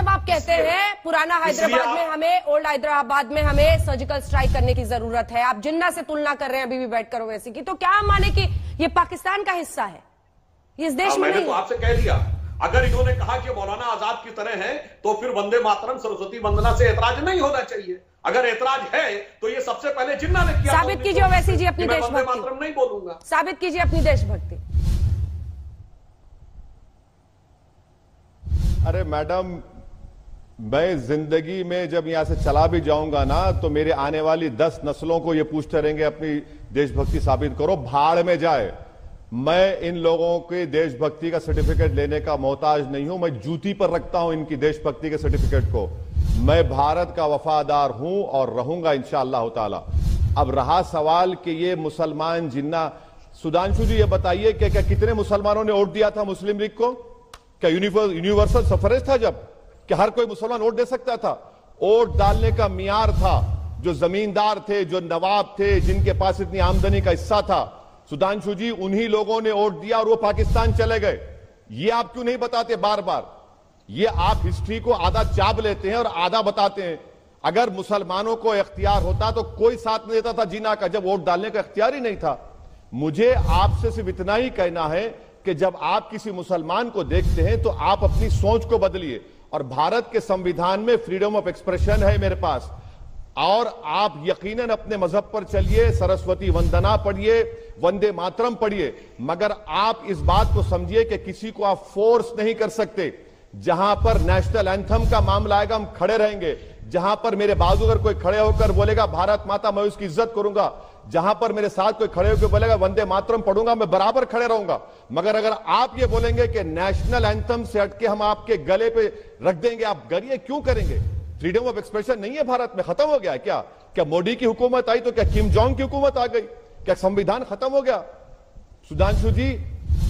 जब आप कहते हैं पुराना हैदराबाद में हमें, ओल्ड हैदराबाद में हमें सर्जिकल स्ट्राइक करने की जरूरत है, आप जिन्ना से तुलना कर रहे हैं अभी भी बैठकर ओवैसी की, तो क्या हम माने कि ये पाकिस्तान का हिस्सा है, इस देश में? मैंने तो आपसे कह दिया, अगर इन्होंने कहा कि मौलाना आजाद की तरह है तो फिर वंदे मातरम सरस्वती वंदना से ऐतराज नहीं होना चाहिए। अगर ऐतराज है तो ये सबसे पहले जिन्ना ने किया। साबित कीजिए ओवैसी जी अपनी देशभक्ति। वंदे मातरम नहीं बोलूंगा। साबित कीजिए अपनी देशभक्ति। अरे मैडम, मैं जिंदगी में जब यहां से चला भी जाऊंगा ना तो मेरे आने वाली 10 नस्लों को ये पूछते रहेंगे अपनी देशभक्ति साबित करो, भाड़ में जाए। मैं इन लोगों के देशभक्ति का सर्टिफिकेट लेने का मोहताज नहीं हूं, मैं जूती पर रखता हूं इनकी देशभक्ति के सर्टिफिकेट को। मैं भारत का वफादार हूं और रहूंगा इंशाअल्लाह ताला। अब रहा सवाल कि ये मुसलमान जिन्ना, सुधांशु जी ये बताइए कि क्या कितने मुसलमानों ने वोट दिया था मुस्लिम लीग को? क्या यूनिवर्सल सफरेज था जब कि हर कोई मुसलमान वोट दे सकता था? वोट डालने का मियार था जो जमींदार थे, जो नवाब थे, जिनके पास इतनी आमदनी का हिस्सा था। सुधांशु जी, उन्हीं लोगों ने वोट दिया और वो पाकिस्तान चले गए। ये आप क्यों नहीं बताते बार बार? ये आप हिस्ट्री को आधा चाप लेते हैं और आधा बताते हैं। अगर मुसलमानों को इख्तियार होता तो कोई साथ नहीं देता था जीना का, जब वोट डालने का इख्तियार ही नहीं था। मुझे आपसे सिर्फ इतना ही कहना है कि जब आप किसी मुसलमान को देखते हैं तो आप अपनी सोच को बदलिए। और भारत के संविधान में फ्रीडम ऑफ एक्सप्रेशन है मेरे पास, और आप यकीनन अपने मजहब पर चलिए, सरस्वती वंदना पढ़िए, वंदे मातरम पढ़िए, मगर आप इस बात को समझिए कि किसी को आप फोर्स नहीं कर सकते। जहां पर नेशनल एंथम का मामला आएगा हम खड़े रहेंगे। जहां पर मेरे बाजू अगर कोई खड़े होकर बोलेगा भारत माता, मैं उसकी इज्जत करूंगा। जहां पर मेरे साथ कोई खड़े होकर बोलेगा वंदे मातरम पढ़ूंगा, मैं बराबर खड़े रहूंगा। मगर अगर आप ये बोलेंगे कि नेशनल एंथम से हटके हम आपके गले पे रख देंगे, आप गरिए क्यों करेंगे? फ्रीडम ऑफ एक्सप्रेशन नहीं है भारत में, खत्म हो गया क्या? क्या मोदी की हुकूमत आई तो क्या किम जोंग की हुकूमत आ गई? क्या संविधान खत्म हो गया? सुधांशु जी,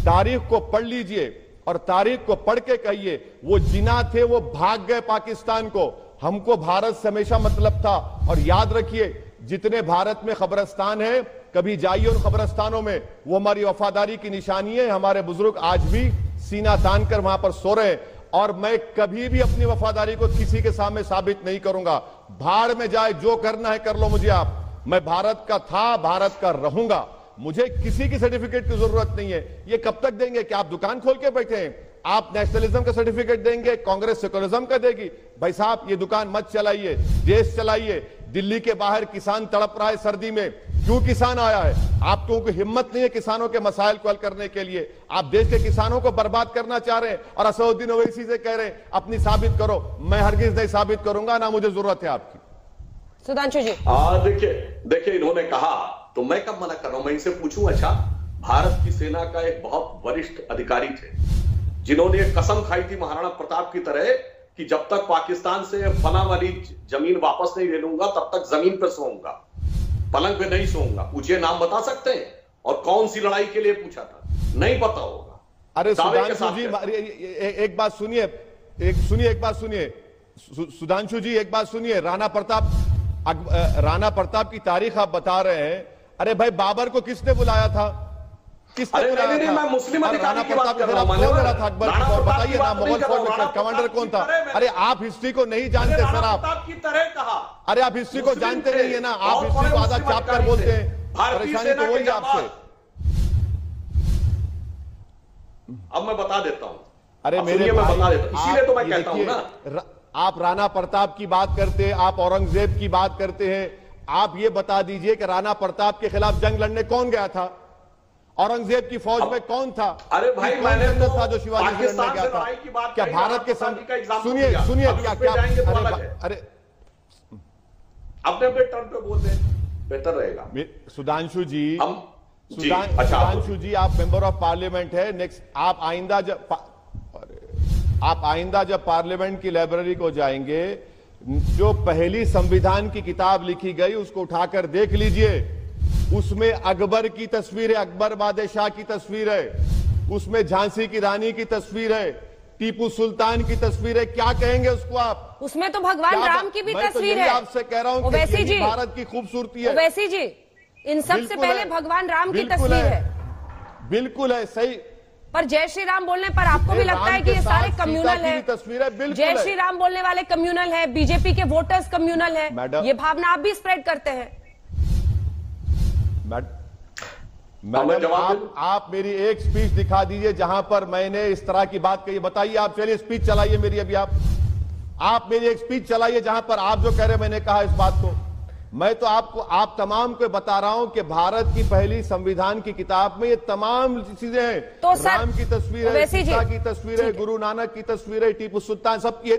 तारीख को पढ़ लीजिए और तारीख को पढ़ के कहिए, वो जिन्ना थे वो भाग गए पाकिस्तान को, हमको भारत से हमेशा मतलब था। और याद रखिए, जितने भारत में कब्रिस्तान है, कभी जाइए उन कब्रिस्तानों में, वो हमारी वफादारी की निशानी है। हमारे बुजुर्ग आज भी सीना तान कर वहां पर सो रहे हैं, और मैं कभी भी अपनी वफादारी को किसी के सामने साबित नहीं करूंगा। भाड़ में जाए, जो करना है कर लो मुझे आप। मैं भारत का था, भारत का रहूंगा, मुझे किसी की सर्टिफिकेट की जरूरत नहीं है। ये कब तक देंगे? कि आप दुकान खोल के बैठे हैं? आप नेशनलिज्म का सर्टिफिकेट देंगे, कांग्रेस सेकुलरिज्म का देगी? भाई साहब, ये दुकान मत चलाइए, देश चलाइए। दिल्ली के बाहर किसान तड़प रहा है सर्दी में, क्यों किसान आया है? आप लोगों की हिम्मत नहीं है किसानों के मसाइल को हल करने के लिए। आप देश के किसानों को बर्बाद करना चाह रहे हैं और असदुद्दीन ओवैसी से कह रहे हैं अपनी साबित करो। मैं हरगिज नहीं साबित करूंगा, ना मुझे जरूरत है आपकी। सुधांशु जी, देखिए इन्होंने कहा तो मैं कब मना कर रहा हूं? मैं इनसे पूछूं, अच्छा भारत की सेना का एक बहुत वरिष्ठ अधिकारी थे जिन्होंने एक कसम खाई थी महाराणा प्रताप की तरह कि जब तक पाकिस्तान से फना वाली जमीन वापस नहीं ले लूंगा तब तक जमीन पर सोऊंगा, पलंग पे नहीं सोऊंगा। पूछिए, नाम बता सकते हैं? और कौन सी लड़ाई के लिए पूछा था? नहीं पता होगा। अरे सुधांशु जी, एक बात सुनिए, एक बात सुनिए सुधांशु जी, एक बात सुनिए। राणा प्रताप की तारीख आप बता रहे हैं। अरे भाई, बाबर को किसने बुलाया था? किसने बुलाया था? मैं मुस्लिम अधिकारी की बात कर रहा हूं। था अकबर की, और बताइए ना मुगल फौज में कमांडर कौन था? अरे आप हिस्ट्री को नहीं जानते सर, आप की तरह कहा। अरे आप हिस्ट्री को जानते नहीं है ना, आप हिस्ट्री को आधा चाप कर बोलते हैं। परेशानी तो वही आपसे। अब मैं बता देता हूं। अरे मेरे मैं बता देता हूं, इसीलिए तो मैं कहता हूं ना। आप राणा प्रताप की बात करते हैं, आप औरंगजेब की बात करते हैं। आप ये बता दीजिए कि राणा प्रताप के खिलाफ जंग लड़ने कौन गया था? औरंगजेब की फौज में कौन था? अरे भाई, मैंने तो था जो शिवाजी से लड़ने गया था? क्या भारत के सुनिए क्या अरे अपने टर्न पे बोल दें, बेहतर रहेगा। सुधांशु जी, सुधांशु जी, आप मेंबर ऑफ पार्लियामेंट है। नेक्स्ट आप आइंदा जब पार्लियामेंट की लाइब्रेरी को जाएंगे, जो पहली संविधान की किताब लिखी गई उसको उठाकर देख लीजिए। उसमें अकबर की तस्वीर है, अकबर बादशाह की तस्वीर है, उसमें झांसी की रानी की तस्वीर है, टीपू सुल्तान की तस्वीर है। क्या कहेंगे उसको आप? उसमें तो भगवान राम की भी तस्वीर है। आपसे कह रहा हूं कि भारत की खूबसूरती है। ओवैसी जी, इन सबसे पहले भगवान राम की तस्वीर है। बिल्कुल है, सही पर जय श्री राम बोलने पर आपको भी लगता है कि ये सारे कम्युनल है? तस्वीरें बिल्कुल जय श्री राम बोलने वाले कम्युनल है, बीजेपी के वोटर्स कम्युनल है, ये भावना आप भी स्प्रेड करते हैं? मैडम आप मेरी एक स्पीच दिखा दीजिए जहां पर मैंने इस तरह की बात कही। बताइए आप, चलिए स्पीच चलाइए मेरी अभी। आप मेरी एक स्पीच चलाइए जहां पर आप जो कह रहे मैंने कहा इस बात को। मैं तो आप तमाम को बता रहा हूं कि भारत की पहली संविधान की किताब में ये तमाम चीजें हैं। तो राम की तस्वीर है, सीता की तस्वीर है, गुरु नानक की तस्वीर है, टीपू सुल्तान, सब की।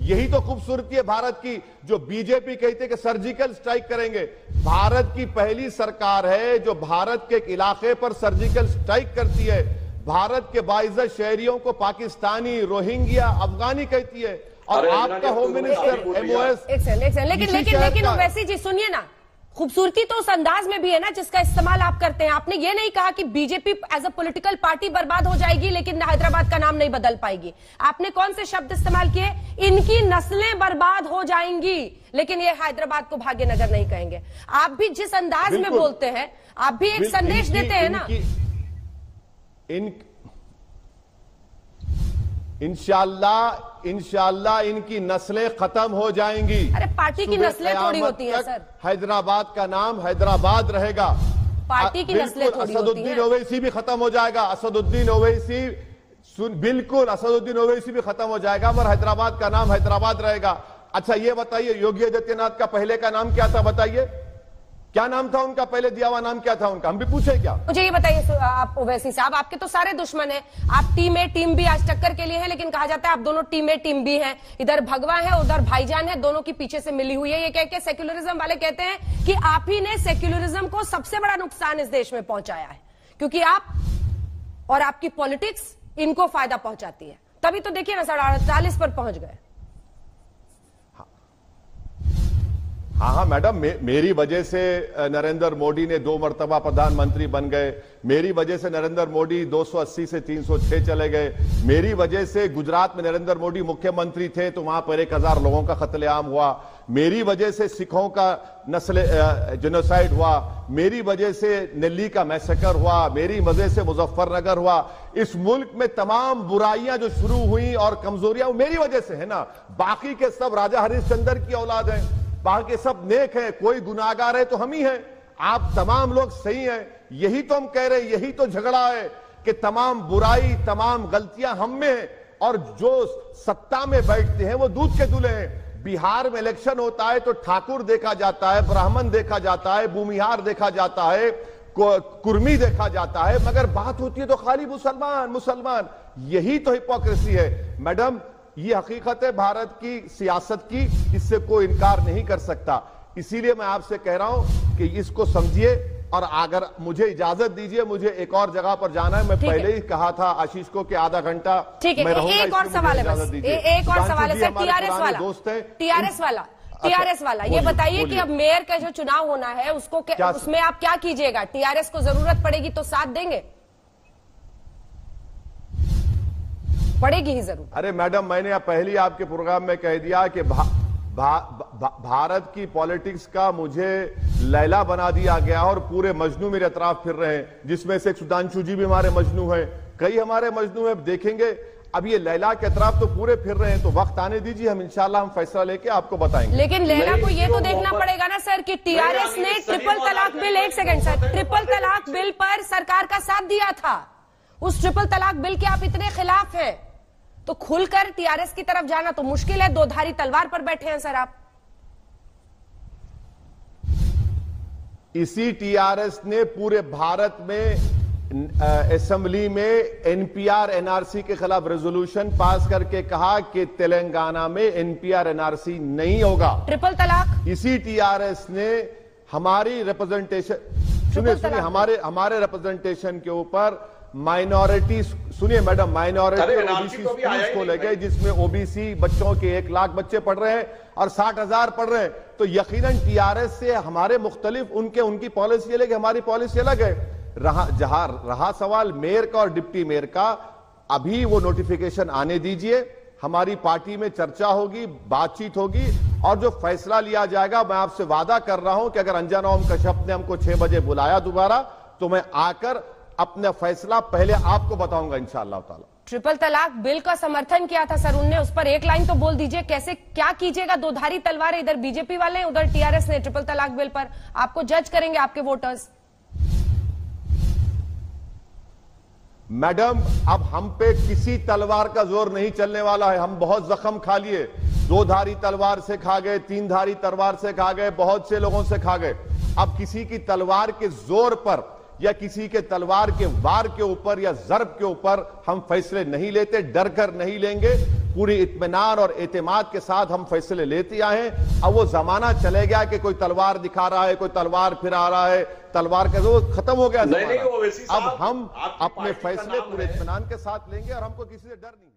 यही तो खूबसूरती है भारत की। जो बीजेपी कहते कि सर्जिकल स्ट्राइक करेंगे, भारत की पहली सरकार है जो भारत के एक इलाके पर सर्जिकल स्ट्राइक करती है। भारत के बाइज्जत शहरियों को पाकिस्तानी, रोहिंग्या, अफगानी कहती है। और आपका होम मिनिस्टर एमओएस। लेकिन वैसी जी सुनिए ना, खूबसूरती तो उस अंदाज में भी है ना जिसका इस्तेमाल आप करते हैं। आपने ये नहीं कहा कि BJP as a political party बर्बाद हो जाएगी लेकिन हैदराबाद का नाम नहीं बदल पाएगी। आपने कौन से शब्द इस्तेमाल किए? इनकी नस्लें बर्बाद हो जाएंगी लेकिन ये हैदराबाद को भाग्यनगर नहीं कहेंगे। आप भी जिस अंदाज में बोलते हैं, आप भी एक संदेश देते हैं ना। इंशाअल्लाह इनकी नस्लें खत्म हो जाएंगी। अरे पार्टी की नस्लें थोड़ी होती हैं सर। हैदराबाद का नाम हैदराबाद रहेगा। पार्टी की नस्लें थोड़ी होती हैं। असदुद्दीन ओवैसी भी खत्म हो जाएगा। असदुद्दीन ओवैसी भी खत्म हो जाएगा, मगर हैदराबाद का नाम हैदराबाद रहेगा। अच्छा ये बताइए, योगी आदित्यनाथ का पहले का नाम क्या था? बताइए क्या नाम था उनका? पहले दिया हुआ नाम क्या था उनका? हम भी पूछे क्या? मुझे ये बताइए आप ओवैसी साहब, आपके तो सारे दुश्मन हैं। आप टीम ए टीम बी आज टक्कर के लिए हैं, लेकिन कहा जाता है आप दोनों टीम ए टीम बी हैं। इधर भगवा है उधर भाईजान है, दोनों की पीछे से मिली हुई है। ये कह के सेक्युलरिज्म वाले कहते हैं कि आप ही ने सेक्युलरिज्म को सबसे बड़ा नुकसान इस देश में पहुंचाया है, क्योंकि आप और आपकी पॉलिटिक्स इनको फायदा पहुंचाती है। तभी तो देखिए ना 48 पर पहुंच गए। हाँ मैडम, मेरी वजह से नरेंद्र मोदी ने 2 मरतबा प्रधानमंत्री बन गए। मेरी वजह से नरेंद्र मोदी 280 से 306 चले गए। मेरी वजह से गुजरात में नरेंद्र मोदी मुख्यमंत्री थे तो वहां पर 1000 लोगों का कत्लेआम हुआ। मेरी वजह से सिखों का नस्ल जेनोसाइड हुआ। मेरी वजह से दिल्ली का मैसेकर हुआ। मेरी वजह से मुजफ्फरनगर हुआ। इस मुल्क में तमाम बुराइयां जो शुरू हुई और कमजोरियां मेरी वजह से है ना। बाकी के सब राजा हरिश्चंद्र की औलाद हैं, बाकी सब नेक है, कोई गुनाहगार है तो हम ही हैं। आप तमाम लोग सही हैं। यही तो हम कह रहे हैं, यही तो झगड़ा है कि तमाम बुराई, तमाम गलतियां हम में हैं और जो सत्ता में बैठते हैं वो दूध के दूल्हे हैं। बिहार में इलेक्शन होता है तो ठाकुर देखा जाता है, ब्राह्मण देखा जाता है, भूमिहार देखा जाता है, कुर्मी देखा जाता है, मगर बात होती है तो खाली मुसलमान मुसलमान। यही तो हिपोक्रेसी है मैडम। ये हकीकत है भारत की सियासत की, इससे कोई इनकार नहीं कर सकता। इसीलिए मैं आपसे कह रहा हूं कि इसको समझिए। और अगर मुझे इजाजत दीजिए, मुझे एक और जगह पर जाना है। मैं पहले ही कहा था आशीष को कि आधा घंटा मैं रहूंगा। एक और सवाल है बस, एक और सवाल है सर। टीआरएस वाला ये बताइए कि अब मेयर का जो चुनाव होना है उसमें आप क्या कीजिएगा? टीआरएस को जरूरत पड़ेगी तो साथ देंगे? पड़ेगी ही जरूर। अरे मैडम, मैंने पहले आपके प्रोग्राम में कह दिया कि भारत की पॉलिटिक्स का मुझे लैला बना दिया गया और पूरे मजनू मेरे अतराफ फिर रहे हैं, जिसमें से सुधांशु जी भी हमारे मजनू हैं, कई हमारे मजनू हैं। देखेंगे अब ये लैला के अतराफ तो पूरे फिर रहे हैं, तो वक्त आने दीजिए, हम इंशाल्लाह हम फैसला लेके आपको बताएंगे। लेकिन लैला को ये तो देखना पड़ेगा ना सर कि टीआरएस ने ट्रिपल तलाक बिल, एक सेकंड सर, ट्रिपल तलाक बिल पर सरकार का साथ दिया था। उस ट्रिपल तलाक बिल के आप इतने खिलाफ हैं तो खुलकर टीआरएस की तरफ जाना तो मुश्किल है। 2 धारी तलवार पर बैठे हैं सर आप। इसी टीआरएस ने पूरे भारत में असेंबली में एनपीआर एनआरसी के खिलाफ रेजोल्यूशन पास करके कहा कि तेलंगाना में एनपीआर एनआरसी नहीं होगा। ट्रिपल तलाक इसी टीआरएस ने हमारी रिप्रेजेंटेशन सुनिए हमारे रिप्रेजेंटेशन के ऊपर माइनॉरिटी, सुनिए मैडम, माइनॉरिटी ओबीसी स्कूल्स खोले गए जिसमें ओबीसी बच्चों के 1 लाख बच्चे पढ़ रहे हैं और 60,000 पढ़ रहे हैं। तो यकीनन टीआरएस से हमारे मुख्तलिफ उनकी पॉलिसी अलग है, हमारी पॉलिसी अलग है। जहां रहा सवाल मेयर का और डिप्टी मेयर का, अभी वो नोटिफिकेशन आने दीजिए। हमारी पार्टी में चर्चा होगी, बातचीत होगी और जो फैसला लिया जाएगा, मैं आपसे वादा कर रहा हूं कि अगर अंजना ओम कश्यप ने हमको 6 बजे बुलाया दोबारा तो मैं आकर अपना फैसला पहले आपको बताऊंगा इंशाअल्लाह ताला। ट्रिपल तलाक बिल का समर्थन किया था सर उनने, उस पर एक लाइन तो बोल दीजिए, कैसे क्या कीजिएगा? दो धारी तलवार है, इधर बीजेपी वाले हैं, उधर टीआरएस ने। ट्रिपल तलाक बिल पर आपको जज करेंगे आपके वोटर्स। मैडम, अब हम पे किसी तलवार का जोर नहीं चलने वाला है। हम बहुत जख्म खा लिए, दो धारी तलवार से खा गए, तीन धारी तलवार से खा गए, बहुत से लोगों से खा गए। अब किसी की तलवार के जोर पर या किसी के तलवार के वार के ऊपर या जर्ब के ऊपर हम फैसले नहीं लेते, डर कर नहीं लेंगे। पूरी इत्मीनान और एतमाद के साथ हम फैसले लेते आए हैं। अब वो जमाना चले गया कि कोई तलवार दिखा रहा है, कोई तलवार फिरा रहा है, तलवार का जो खत्म हो गया। नहीं, अब हम अपने फैसले पूरे इत्मीनान के साथ लेंगे और हमको किसी से डर नहीं।